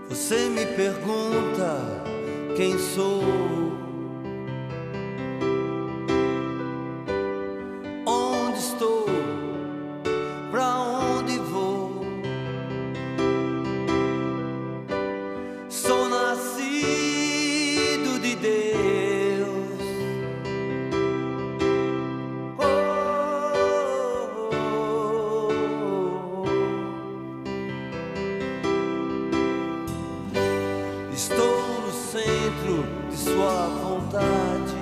Você me pergunta quem sou, onde estou, pra onde vou. Sou nascido de Deus. Oh, oh, oh. Estou no centro de sua vontade.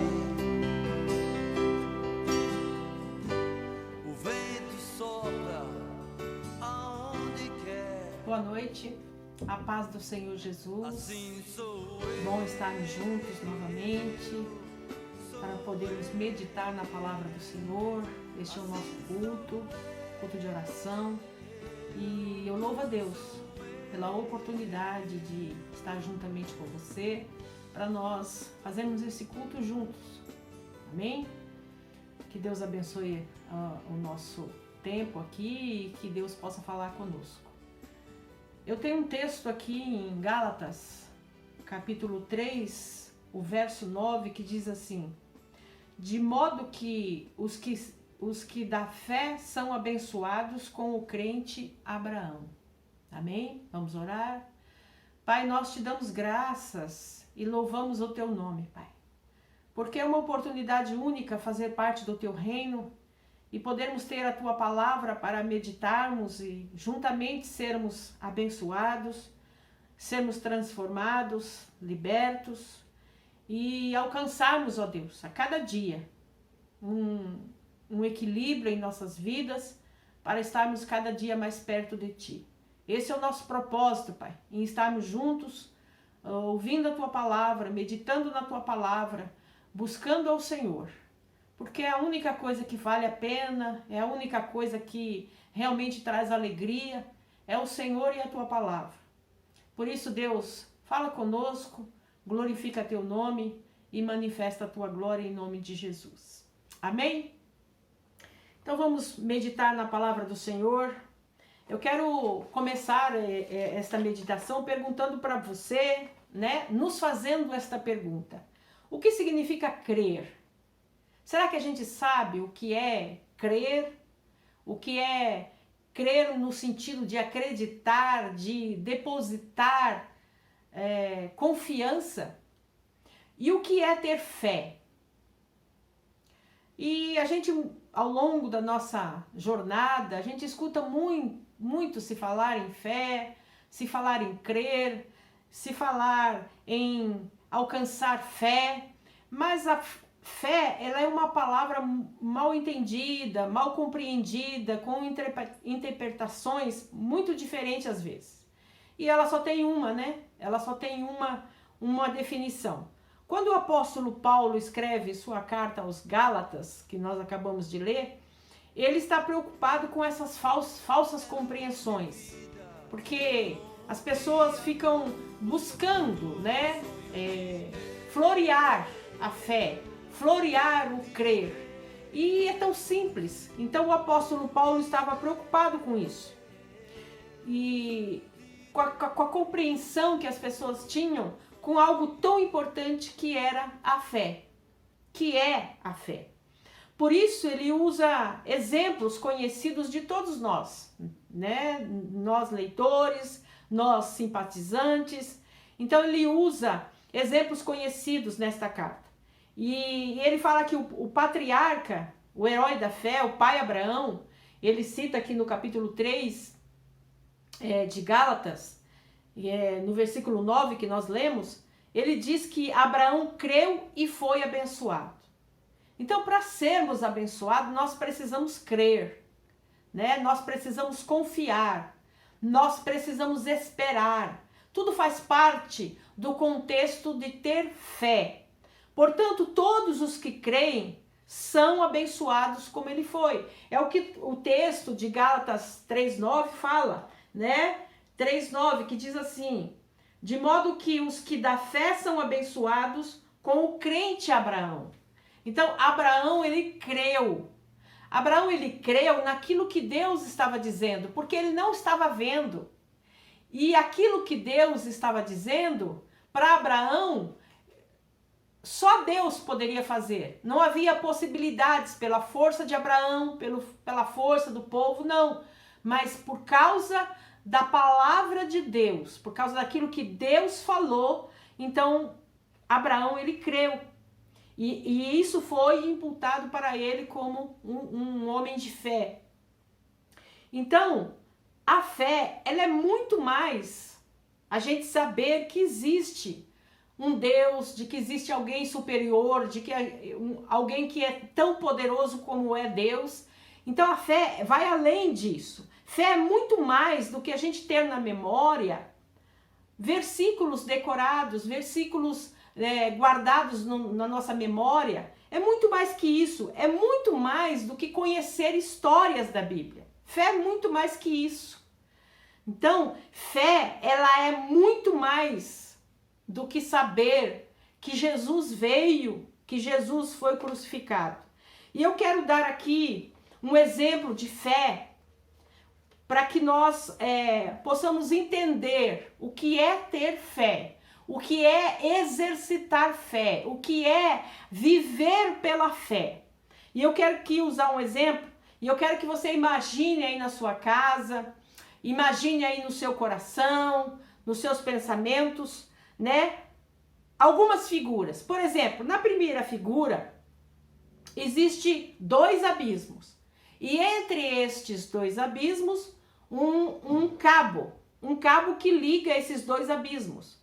O vento sopra aonde quer. Boa noite, a paz do Senhor Jesus. Assim sou eu. Bom estarmos juntos novamente para podermos meditar na palavra do Senhor. Este é o nosso culto de oração. E eu louvo a Deus pela oportunidade de estar juntamente com você, para nós fazermos esse culto juntos. Amém? Que Deus abençoe o nosso tempo aqui e que Deus possa falar conosco. Eu tenho um texto aqui em Gálatas, capítulo 3, o verso 9, que diz assim: de modo que os que da fé são abençoados com o crente Abraão. Amém? Vamos orar? Pai, nós te damos graças e louvamos o teu nome, Pai. Porque é uma oportunidade única fazer parte do teu reino e podermos ter a tua palavra para meditarmos e juntamente sermos abençoados, sermos transformados, libertos e alcançarmos, ó Deus, a cada dia um equilíbrio em nossas vidas para estarmos cada dia mais perto de ti. Esse é o nosso propósito, Pai, em estarmos juntos, ouvindo a Tua Palavra, meditando na Tua Palavra, buscando ao Senhor. Porque é a única coisa que vale a pena, é a única coisa que realmente traz alegria, é o Senhor e a Tua Palavra. Por isso, Deus, fala conosco, glorifica Teu nome e manifesta a Tua glória em nome de Jesus. Amém? Então vamos meditar na Palavra do Senhor. Eu quero começar esta meditação perguntando para você, né, nos fazendo esta pergunta. O que significa crer? Será que a gente sabe o que é crer? O que é crer no sentido de acreditar, de depositar confiança? E o que é ter fé? E a gente, ao longo da nossa jornada, a gente escuta muito se falar em fé, se falar em crer, se falar em alcançar fé, mas a fé, ela é uma palavra mal entendida, mal compreendida, com interpretações muito diferentes às vezes. E ela só tem uma, né? Ela só tem uma definição. Quando o apóstolo Paulo escreve sua carta aos Gálatas, que nós acabamos de ler, ele está preocupado com essas falsas compreensões, porque as pessoas ficam buscando, né, florear a fé, florear o crer, e é tão simples. Então o apóstolo Paulo estava preocupado com isso, e com a compreensão que as pessoas tinham com algo tão importante que era a fé, que é a fé. Por isso ele usa exemplos conhecidos de todos nós, né? Nós leitores, nós simpatizantes. Então ele usa exemplos conhecidos nesta carta. E ele fala que o patriarca, o herói da fé, o pai Abraão, ele cita aqui no capítulo 3 de Gálatas, no versículo 9 que nós lemos, ele diz que Abraão creu e foi abençoado. Então, para sermos abençoados, nós precisamos crer, né? Nós precisamos confiar, nós precisamos esperar. Tudo faz parte do contexto de ter fé. Portanto, todos os que creem são abençoados como ele foi. É o que o texto de Gálatas 3:9 fala, né? 3:9, que diz assim: de modo que os que da fé são abençoados com o crente Abraão. Então, Abraão, ele creu. Abraão, ele creu naquilo que Deus estava dizendo, porque ele não estava vendo. E aquilo que Deus estava dizendo, para Abraão, só Deus poderia fazer. Não havia possibilidades pela força de Abraão, pela força do povo, não. Mas por causa da palavra de Deus, por causa daquilo que Deus falou, então Abraão, ele creu. E isso foi imputado para ele como um homem de fé. Então, a fé, ela é muito mais a gente saber que existe um Deus, de que existe alguém superior, de que alguém que é tão poderoso como é Deus. Então a fé vai além disso. Fé é muito mais do que a gente ter na memória versículos decorados, versículos guardados na nossa memória. É muito mais que isso. É muito mais do que conhecer histórias da Bíblia. Fé é muito mais que isso. Então, fé, ela é muito mais do que saber que Jesus veio, que Jesus foi crucificado. E eu quero dar aqui um exemplo de fé para que nós possamos entender o que é ter fé, o que é exercitar fé, o que é viver pela fé. E eu quero aqui usar um exemplo, e eu quero que você imagine aí na sua casa, imagine aí no seu coração, nos seus pensamentos, né? Algumas figuras. Por exemplo, na primeira figura, existe 2 abismos. E entre estes 2 abismos, um cabo que liga esses 2 abismos.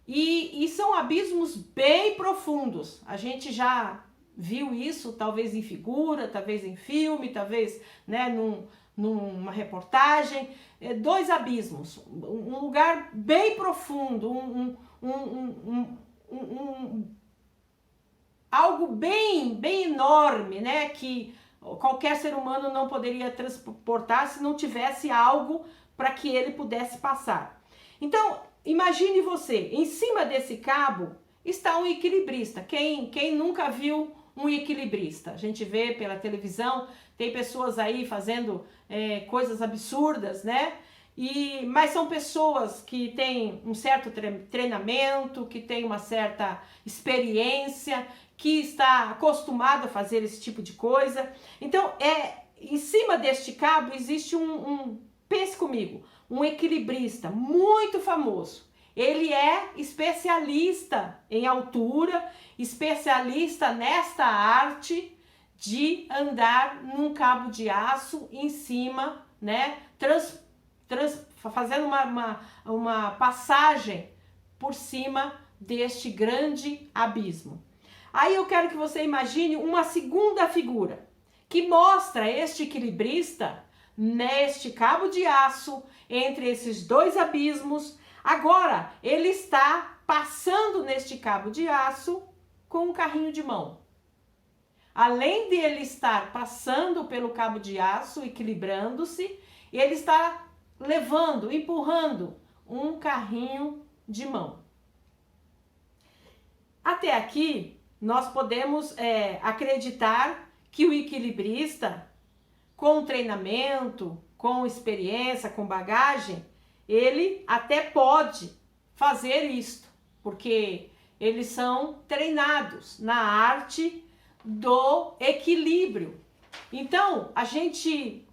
E são abismos bem profundos. A gente já viu isso, talvez em figura, talvez em filme, talvez, né, numa reportagem. 2 abismos, um lugar bem profundo, algo bem enorme, né, que qualquer ser humano não poderia transportar se não tivesse algo para que ele pudesse passar. Então, imagine você, em cima desse cabo está um equilibrista. Quem nunca viu um equilibrista? A gente vê pela televisão, tem pessoas aí fazendo coisas absurdas, né? Mas são pessoas que têm um certo treinamento, que têm uma certa experiência, que está acostumado a fazer esse tipo de coisa. Então, em cima deste cabo existe pense comigo, um equilibrista muito famoso. Ele é especialista em altura, especialista nesta arte de andar num cabo de aço em cima, né? Fazendo uma passagem por cima deste grande abismo. Aí eu quero que você imagine uma segunda figura que mostra este equilibrista neste cabo de aço entre esses 2 abismos. Agora ele está passando neste cabo de aço com um carrinho de mão. Além de ele estar passando pelo cabo de aço, equilibrando-se, ele está empurrando um carrinho de mão. Até aqui, nós podemos acreditar que o equilibrista, com treinamento, com experiência, com bagagem, ele até pode fazer isto, porque eles são treinados na arte do equilíbrio. Então, a gente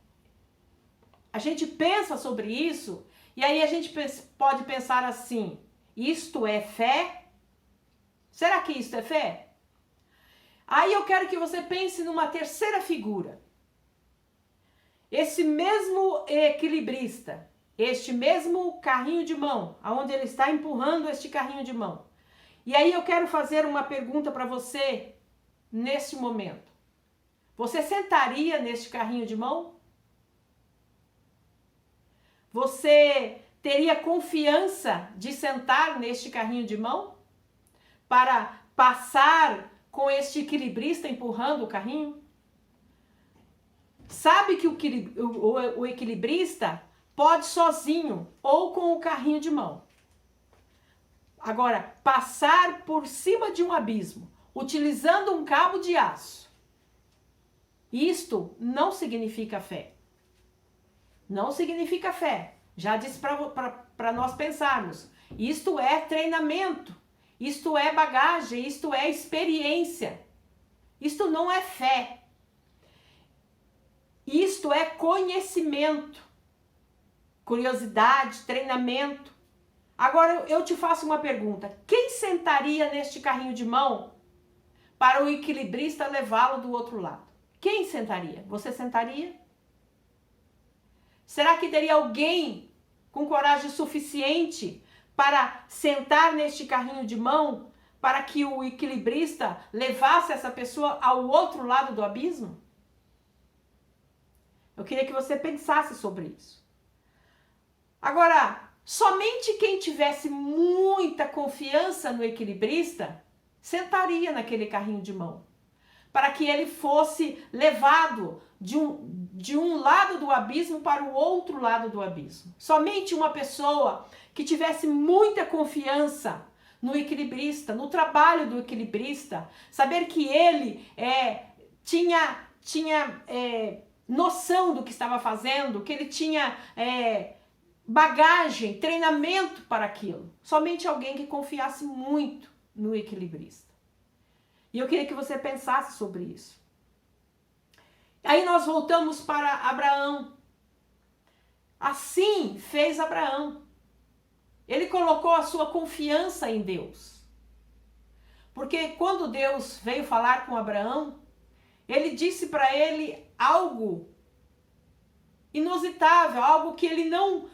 pensa sobre isso e aí a gente pode pensar assim: isto é fé? Será que isto é fé? Aí eu quero que você pense numa terceira figura. Esse mesmo equilibrista, este mesmo carrinho de mão, aonde ele está empurrando este carrinho de mão. E aí eu quero fazer uma pergunta para você neste momento. Você sentaria neste carrinho de mão? Você teria confiança de sentar neste carrinho de mão para passar com este equilibrista empurrando o carrinho? Sabe que o equilibrista pode sozinho ou com o carrinho de mão. Agora, passar por cima de um abismo, utilizando um cabo de aço, isto não significa fé. Não significa fé. Já disse para nós pensarmos. Isto é treinamento. Isto é bagagem. Isto é experiência. Isto não é fé. Isto é conhecimento. Curiosidade, treinamento. Agora eu te faço uma pergunta. Quem sentaria neste carrinho de mão para o equilibrista levá-lo do outro lado? Quem sentaria? Você sentaria? Será que teria alguém com coragem suficiente para sentar neste carrinho de mão para que o equilibrista levasse essa pessoa ao outro lado do abismo? Eu queria que você pensasse sobre isso. Agora, somente quem tivesse muita confiança no equilibrista sentaria naquele carrinho de mão, para que ele fosse levado de um lado do abismo para o outro lado do abismo. Somente uma pessoa que tivesse muita confiança no equilibrista, no trabalho do equilibrista, saber que ele tinha noção do que estava fazendo, que ele tinha bagagem, treinamento para aquilo. Somente alguém que confiasse muito no equilibrista. E eu queria que você pensasse sobre isso. Aí nós voltamos para Abraão. Assim fez Abraão. Ele colocou a sua confiança em Deus. Porque quando Deus veio falar com Abraão, ele disse para ele algo inusitável, algo que ele não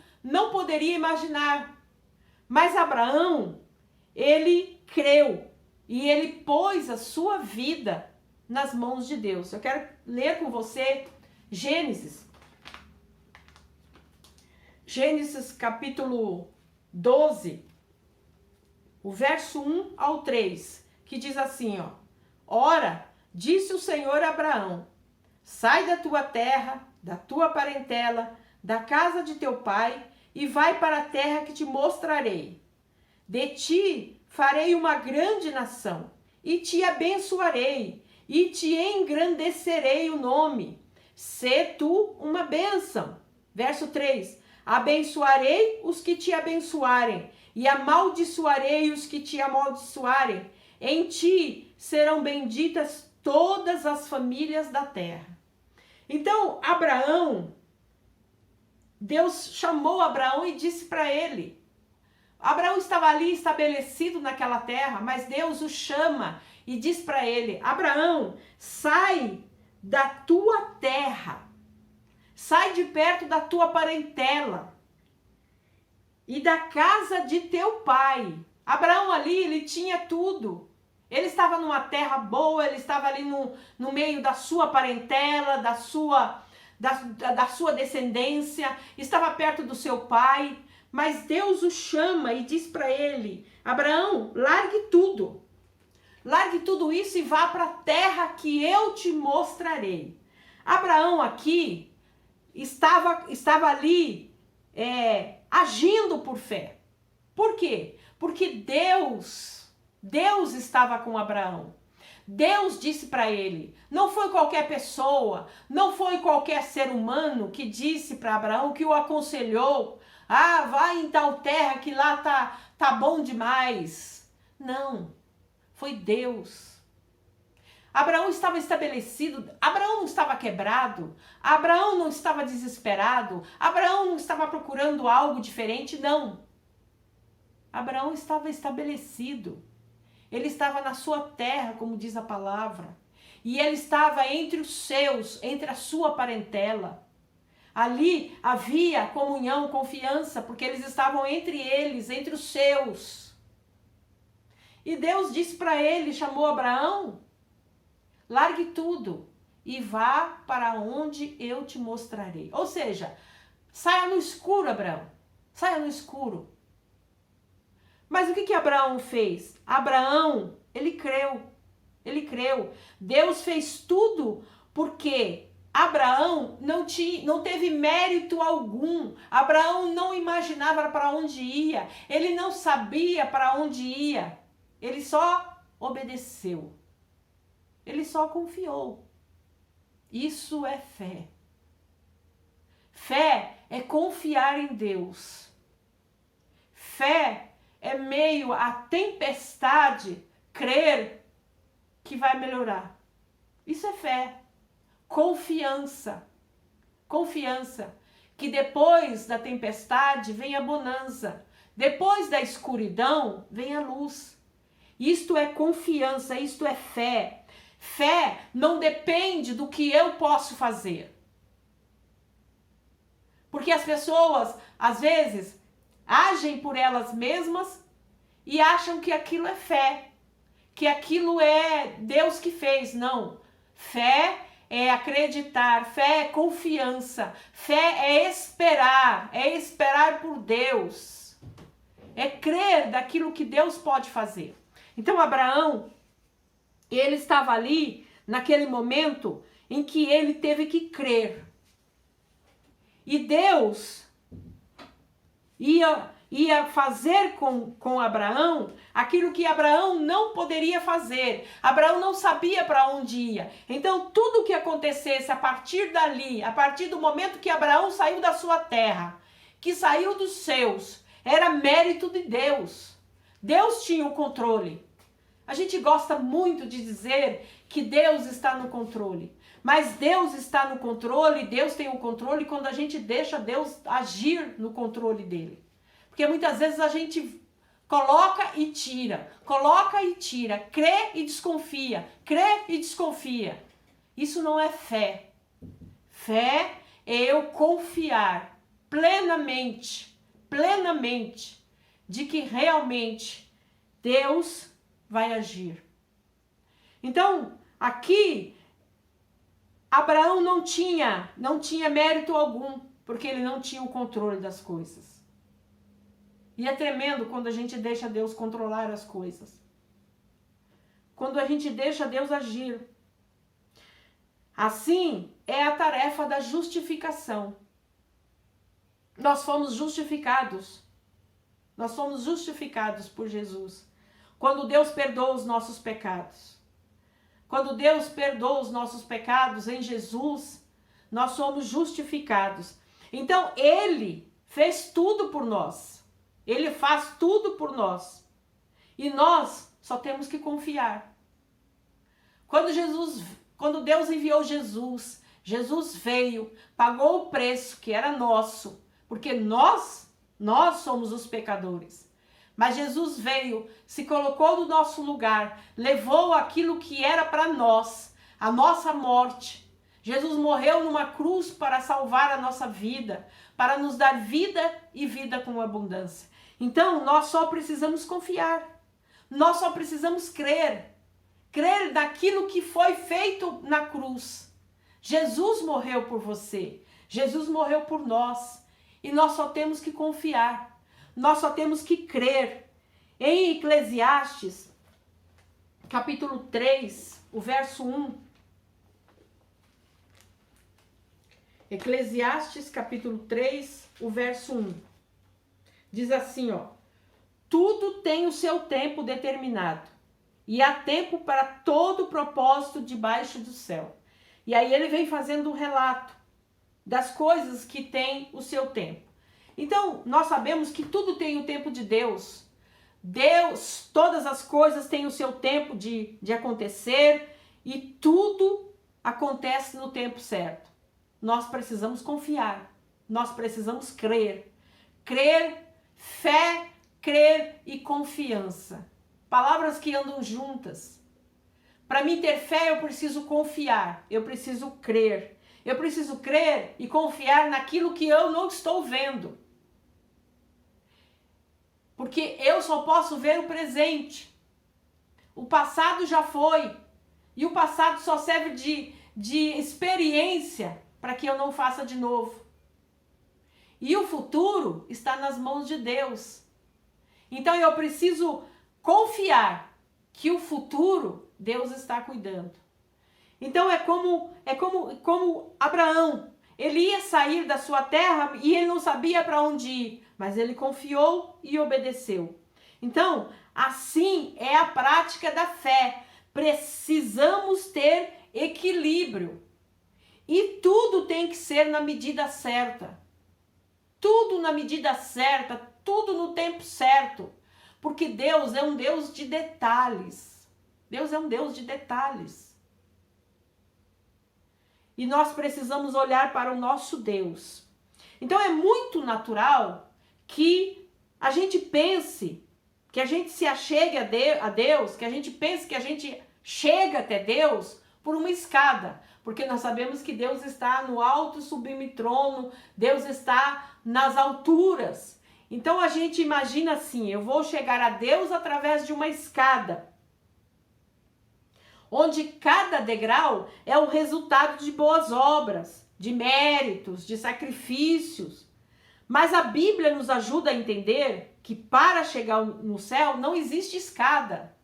poderia imaginar. Mas Abraão, ele creu e ele pôs a sua vida nas mãos de Deus. Eu quero ler com você Gênesis capítulo 12, o verso 1 ao 3, que diz assim, ó: Ora, disse o Senhor a Abraão: sai da tua terra, da tua parentela, da casa de teu pai, e vai para a terra que te mostrarei. De ti farei uma grande nação, e te abençoarei, e te engrandecerei o nome. Sê tu uma bênção. Verso 3. Abençoarei os que te abençoarem, e amaldiçoarei os que te amaldiçoarem. Em ti serão benditas todas as famílias da terra. Então, Deus chamou Abraão e disse para ele. Abraão estava ali estabelecido naquela terra, mas Deus o chama e diz para ele: Abraão, sai da tua terra, sai de perto da tua parentela e da casa de teu pai. Abraão ali, ele tinha tudo. Ele estava numa terra boa, ele estava ali no meio da sua parentela, da sua descendência, estava perto do seu pai. Mas Deus o chama e diz para ele: Abraão, largue tudo. Largue tudo isso e vá para a terra que eu te mostrarei. Abraão aqui estava ali agindo por fé. Por quê? Porque Deus estava com Abraão. Deus disse para ele, não foi qualquer pessoa, não foi qualquer ser humano que disse para Abraão, que o aconselhou: vai em tal terra que lá tá bom demais. Não, foi Deus. Abraão estava estabelecido, Abraão não estava quebrado, Abraão não estava desesperado, Abraão não estava procurando algo diferente, não. Abraão estava estabelecido. Ele estava na sua terra, como diz a palavra. E ele estava entre os seus, entre a sua parentela. Ali havia comunhão, confiança, porque eles estavam entre eles, entre os seus. E Deus disse para ele, chamou Abraão: largue tudo e vá para onde eu te mostrarei. Ou seja, saia no escuro, Abraão. Saia no escuro. Mas o que Abraão fez? Abraão, ele creu. Ele creu. Deus fez tudo porque Abraão não teve mérito algum. Abraão não imaginava para onde ia. Ele não sabia para onde ia. Ele só obedeceu. Ele só confiou. Isso é fé. Fé é confiar em Deus. Fé é meio à tempestade crer que vai melhorar. Isso é fé. Confiança. Confiança. Que depois da tempestade vem a bonança. Depois da escuridão vem a luz. Isto é confiança, isto é fé. Fé não depende do que eu posso fazer. Porque as pessoas, às vezes, agem por elas mesmas e acham que aquilo é fé, que aquilo é Deus que fez. Não. Fé é acreditar, fé é confiança, fé é esperar por Deus. É crer daquilo que Deus pode fazer. Então, Abraão, ele estava ali naquele momento em que ele teve que crer. E Deus ia fazer com Abraão aquilo que Abraão não poderia fazer. Abraão não sabia para onde ia. Então, tudo que acontecesse a partir dali, a partir do momento que Abraão saiu da sua terra, que saiu dos seus, era mérito de Deus. Deus tinha o controle. A gente gosta muito de dizer que Deus está no controle. Mas Deus está no controle, Deus tem o controle quando a gente deixa Deus agir no controle dele. Porque muitas vezes a gente coloca e tira, crê e desconfia, crê e desconfia. Isso não é fé. Fé é eu confiar plenamente de que realmente Deus vai agir. Então, aqui Abraão não tinha mérito algum, porque ele não tinha o controle das coisas. E é tremendo quando a gente deixa Deus controlar as coisas. Quando a gente deixa Deus agir. Assim é a tarefa da justificação. Nós fomos justificados. Nós fomos justificados por Jesus. Quando Deus perdoa os nossos pecados. Quando Deus perdoa os nossos pecados em Jesus, nós somos justificados. Então, Ele fez tudo por nós. Ele faz tudo por nós. E nós só temos que confiar. Quando Deus enviou Jesus, Jesus veio, pagou o preço que era nosso, porque nós somos os pecadores. Mas Jesus veio, se colocou no nosso lugar, levou aquilo que era para nós, a nossa morte. Jesus morreu numa cruz para salvar a nossa vida, para nos dar vida e vida com abundância. Então, nós só precisamos confiar. Nós só precisamos crer. Crer naquilo que foi feito na cruz. Jesus morreu por você. Jesus morreu por nós. E nós só temos que confiar. Nós só temos que crer. Em Eclesiastes, capítulo 3, o verso 1. Eclesiastes, capítulo 3, o verso 1. Diz assim, ó. Tudo tem o seu tempo determinado. E há tempo para todo propósito debaixo do céu. E aí ele vem fazendo um relato das coisas que têm o seu tempo. Então, nós sabemos que tudo tem o tempo de Deus. Deus, todas as coisas têm o seu tempo de acontecer e tudo acontece no tempo certo. Nós precisamos confiar, nós precisamos crer. Crer, fé, crer e confiança. Palavras que andam juntas. Para mim ter fé, eu preciso confiar, eu preciso crer. Eu preciso crer e confiar naquilo que eu não estou vendo. Porque eu só posso ver o presente. O passado já foi. E o passado só serve de experiência para que eu não faça de novo. E o futuro está nas mãos de Deus. Então eu preciso confiar que o futuro Deus está cuidando. Então é como Abraão. Ele ia sair da sua terra e ele não sabia para onde ir, mas ele confiou e obedeceu. Então, assim é a prática da fé. Precisamos ter equilíbrio. E tudo tem que ser na medida certa. Tudo na medida certa, tudo no tempo certo. Porque Deus é um Deus de detalhes. Deus é um Deus de detalhes. E nós precisamos olhar para o nosso Deus. Então é muito natural que a gente pense, que a gente se achegue a Deus, que a gente pense que a gente chega até Deus por uma escada. Porque nós sabemos que Deus está no alto e sublime trono, Deus está nas alturas. Então a gente imagina assim, eu vou chegar a Deus através de uma escada, onde cada degrau é o resultado de boas obras, de méritos, de sacrifícios. Mas a Bíblia nos ajuda a entender que para chegar no céu não existe escada.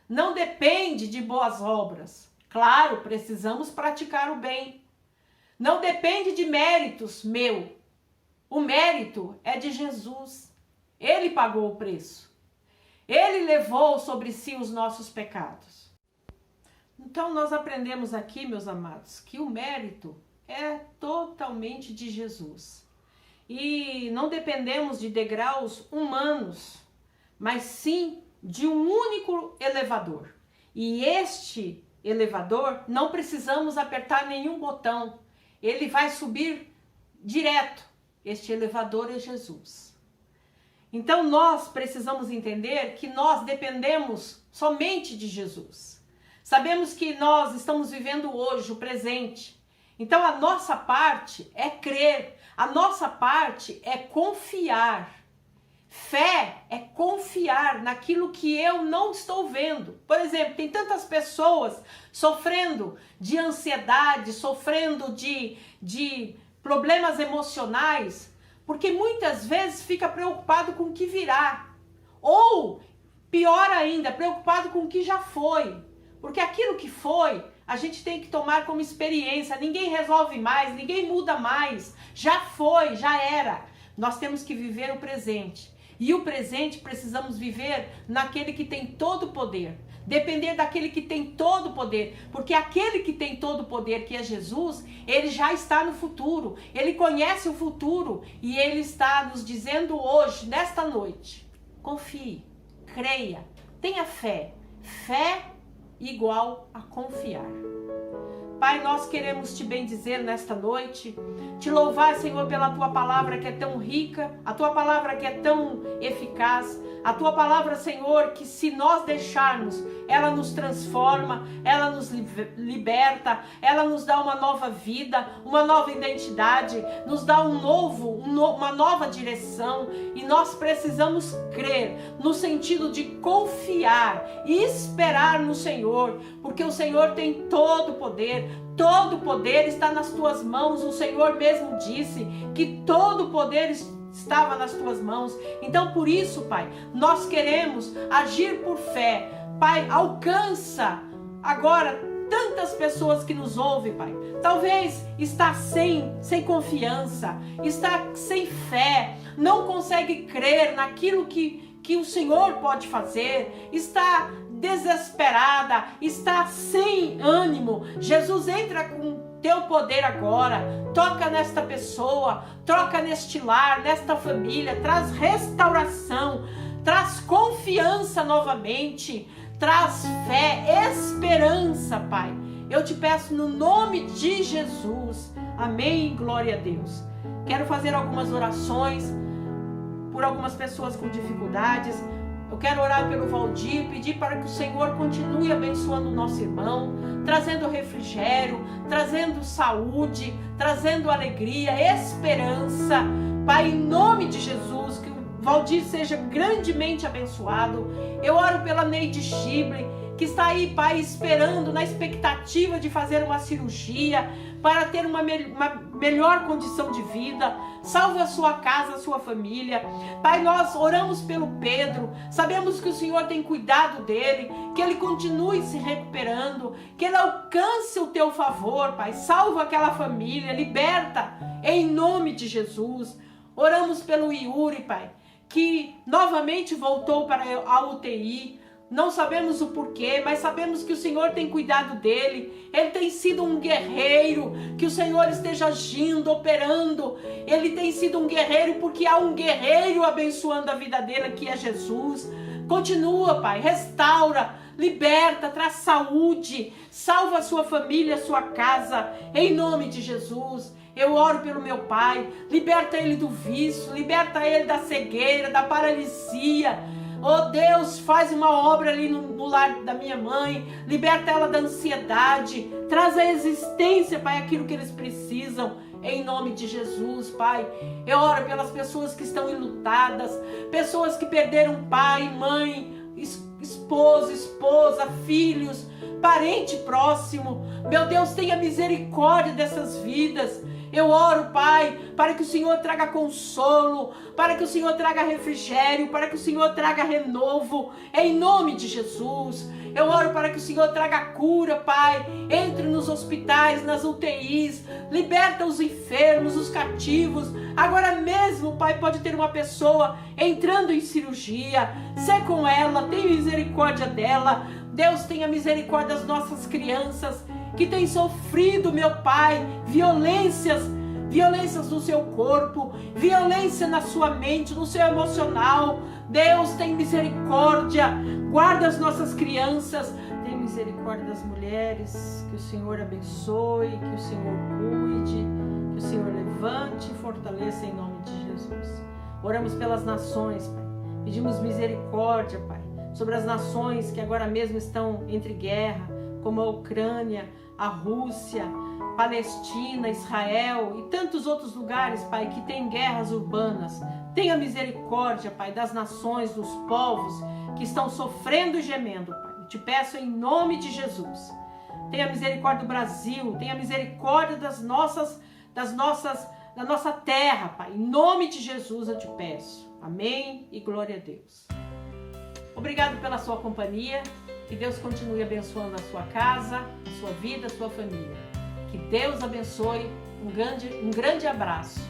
Não depende de boas obras. Claro, precisamos praticar o bem. Não depende de méritos meu. O mérito é de Jesus. Ele pagou o preço. Ele levou sobre si os nossos pecados. Então nós aprendemos aqui, meus amados, que o mérito é totalmente de Jesus. E não dependemos de degraus humanos, mas sim de um único elevador. E este elevador não precisamos apertar nenhum botão. Ele vai subir direto. Este elevador é Jesus. Então nós precisamos entender que nós dependemos somente de Jesus. Sabemos que nós estamos vivendo hoje o presente. Então a nossa parte é crer, a nossa parte é confiar. Fé é confiar naquilo que eu não estou vendo. Por exemplo, tem tantas pessoas sofrendo de ansiedade, sofrendo de problemas emocionais, porque muitas vezes fica preocupado com o que virá. Ou, pior ainda, preocupado com o que já foi. Porque aquilo que foi, a gente tem que tomar como experiência. Ninguém resolve mais, ninguém muda mais. Já foi, já era. Nós temos que viver o presente. E o presente precisamos viver naquele que tem todo o poder. Depender daquele que tem todo o poder. Porque aquele que tem todo o poder, que é Jesus, ele já está no futuro. Ele conhece o futuro. E ele está nos dizendo hoje, nesta noite, confie, creia, tenha fé. Fé igual a confiar. Pai, nós queremos te bendizer nesta noite, te louvar, Senhor, pela tua palavra que é tão rica, a tua palavra que é tão eficaz, a tua palavra, Senhor, que se nós deixarmos, ela nos transforma, ela nos liberta, ela nos dá uma nova vida, uma nova identidade, nos dá uma nova direção, e nós precisamos crer no sentido de confiar e esperar no Senhor, porque o Senhor tem todo o poder. Todo o poder está nas tuas mãos. O Senhor mesmo disse que todo o poder estava nas tuas mãos. Então, por isso, Pai, nós queremos agir por fé. Pai, alcança agora tantas pessoas que nos ouvem, Pai. Talvez está sem confiança, está sem fé, não consegue crer naquilo que o Senhor pode fazer, está desesperada, está sem ânimo. Jesus, entra com teu poder agora, toca nesta pessoa, toca neste lar, nesta família, traz restauração, traz confiança novamente, traz fé, esperança, Pai. Eu te peço no nome de Jesus, amém, glória a Deus. Quero fazer algumas orações por algumas pessoas com dificuldades. Eu quero orar pelo Valdir, pedir para que o Senhor continue abençoando o nosso irmão, trazendo refrigério, trazendo saúde, trazendo alegria, esperança. Pai, em nome de Jesus, que o Valdir seja grandemente abençoado. Eu oro pela Neide Chible, que está aí, Pai, esperando, na expectativa de fazer uma cirurgia, para ter uma melhor condição de vida. Salve a sua casa, a sua família. Pai, nós oramos pelo Pedro, sabemos que o Senhor tem cuidado dele, que ele continue se recuperando, que ele alcance o teu favor, Pai. Salva aquela família, liberta, em nome de Jesus. Oramos pelo Yuri, Pai, que novamente voltou para a UTI. Não sabemos o porquê, mas sabemos que o Senhor tem cuidado dele. Ele tem sido um guerreiro, que o Senhor esteja agindo, operando. Ele tem sido um guerreiro porque há um guerreiro abençoando a vida dele, que é Jesus. Continua, Pai, restaura, liberta, traz saúde, salva a sua família, a sua casa, em nome de Jesus. Eu oro pelo meu pai, liberta ele do vício, liberta ele da cegueira, da paralisia. Oh Deus, faz uma obra ali no lar da minha mãe, liberta ela da ansiedade, traz à existência, Pai, aquilo que eles precisam, em nome de Jesus, Pai. Eu oro pelas pessoas que estão enlutadas, pessoas que perderam pai, mãe, esposo, esposa, filhos, parente próximo. Meu Deus, tenha misericórdia dessas vidas. Eu oro, Pai, para que o Senhor traga consolo, para que o Senhor traga refrigério, para que o Senhor traga renovo, em nome de Jesus. Eu oro para que o Senhor traga cura, Pai. Entre nos hospitais, nas UTIs, liberta os enfermos, os cativos. Agora mesmo, Pai, pode ter uma pessoa entrando em cirurgia. Sê com ela, tenha misericórdia dela. Deus, tenha misericórdia das nossas crianças que têm sofrido, meu Pai, violências no seu corpo, violência na sua mente, no seu emocional. Deus, tem misericórdia, guarda as nossas crianças, tem misericórdia das mulheres, que o Senhor abençoe, que o Senhor cuide, que o Senhor levante e fortaleça em nome de Jesus. Oramos pelas nações, Pai, pedimos misericórdia, Pai, sobre as nações que agora mesmo estão entre guerra, como a Ucrânia, a Rússia, Palestina, Israel e tantos outros lugares, Pai, que tem guerras urbanas. Tenha misericórdia, Pai, das nações, dos povos que estão sofrendo e gemendo, Pai. Eu te peço em nome de Jesus. Tenha misericórdia do Brasil, tenha misericórdia da nossa terra, Pai. Em nome de Jesus eu te peço. Amém e glória a Deus. Obrigado pela sua companhia. Que Deus continue abençoando a sua casa, a sua vida, a sua família. Que Deus abençoe. Um grande abraço.